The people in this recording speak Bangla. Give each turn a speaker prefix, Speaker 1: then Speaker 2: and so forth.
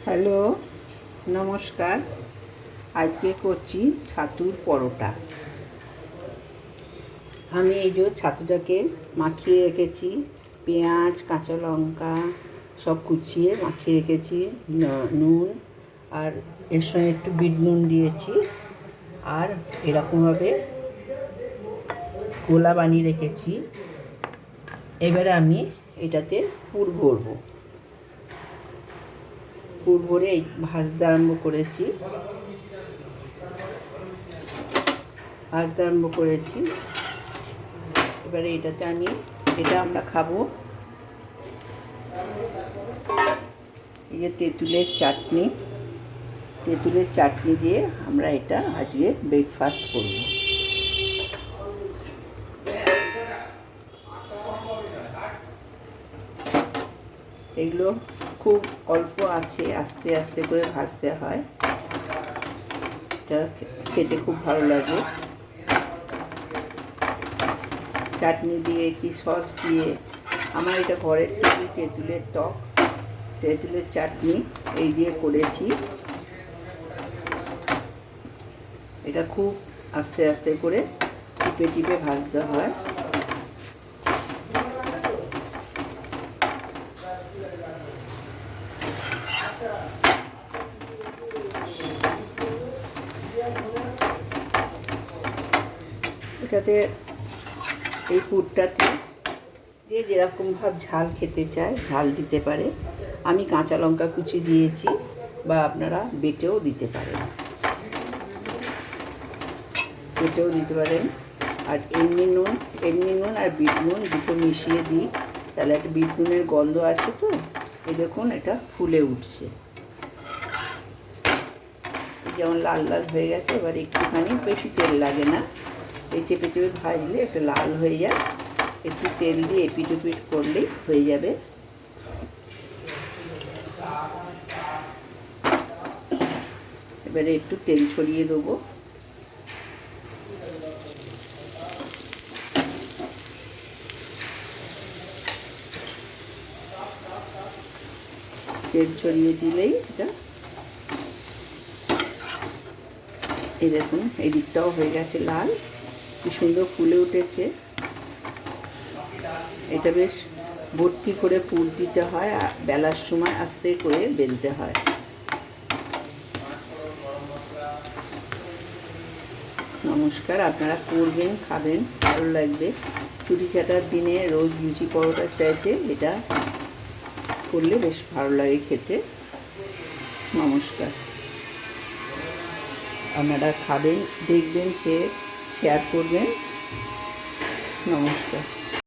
Speaker 1: হ্যালো, নমস্কার। আজকে করছি ছাতুর পরোটা। আমি এই যে ছাতুটাকে মাখিয়ে রেখেছি, পেঁয়াজ কাঁচা লঙ্কা সব কুচিয়ে মাখিয়ে রেখেছি, নুন আর এর সঙ্গে একটু বিট নুন দিয়েছি। আর এরকমভাবে গোলা বানিয়ে রেখেছি। এবারে আমি এটাতে পুর ভরবো। পুর ভরে এই ভাজতে আরম্ভ করেছি। এবারে এটাতে এটা আমরা খাবো এই যে তেঁতুলের চাটনি দিয়ে আমরা এটা আজকে ব্রেকফাস্ট করব। এগুলো খুব অল্প আছে, আস্তে আস্তে করে ভাজতে হয়। এটা খেতে খুব ভালো লাগে। চাটনি দিয়ে কি সস দিয়ে, আমার এটা ঘরের তৈরি তেঁতুলের চাটনি এই দিয়ে করেছি। এটা খুব আস্তে আস্তে করে টিপে ভাজতে হয়। এটাতে এই পুরটাতে যে যেরকম ভাব ঝাল খেতে চায় ঝাল দিতে পারে। আমি কাঁচা লঙ্কা কুচি দিয়েছি, বা আপনারা বেটেও দিতে পারেন। আর এমনি নুন আর বিট নুন দুটো মিশিয়ে দিই, তাহলে একটা বিট নুনের গন্ধ আছে। তো এই দেখুন এটা ফুলে উঠছে, যেমন লাল লাল হয়ে গেছে। এবার একটুখানি, বেশি তেল লাগে না, এই চেপে ভাজলে একটা লাল হয়ে যায়। একটু তেল দিয়ে এপিট ওপিট করলেই হয়ে যাবে। এবারে একটু তেল ছড়িয়ে দেবো। তেল ছড়িয়ে দিলেই এটা, এই দেখুন এই দিকটাও হয়ে গেছে লাল, কি সুন্দর ফুলে উঠেছে। এটা বেশ ভর্তি করে পুর দিতে হয়, আর বেলার সময় আস্তে করে বেলতে হয়। নমস্কার, আপনারা করবেন, খাবেন, ভালো লাগবে। ছুটি ছাটার দিনে রোজ লুচি পরোটার চাইতে এটা করলে বেশ ভালো লাগে খেতে। নমস্কার, আপনারা খাবেন, দেখবেন, খেয়ে শেয়ার করবেন। নমস্কার।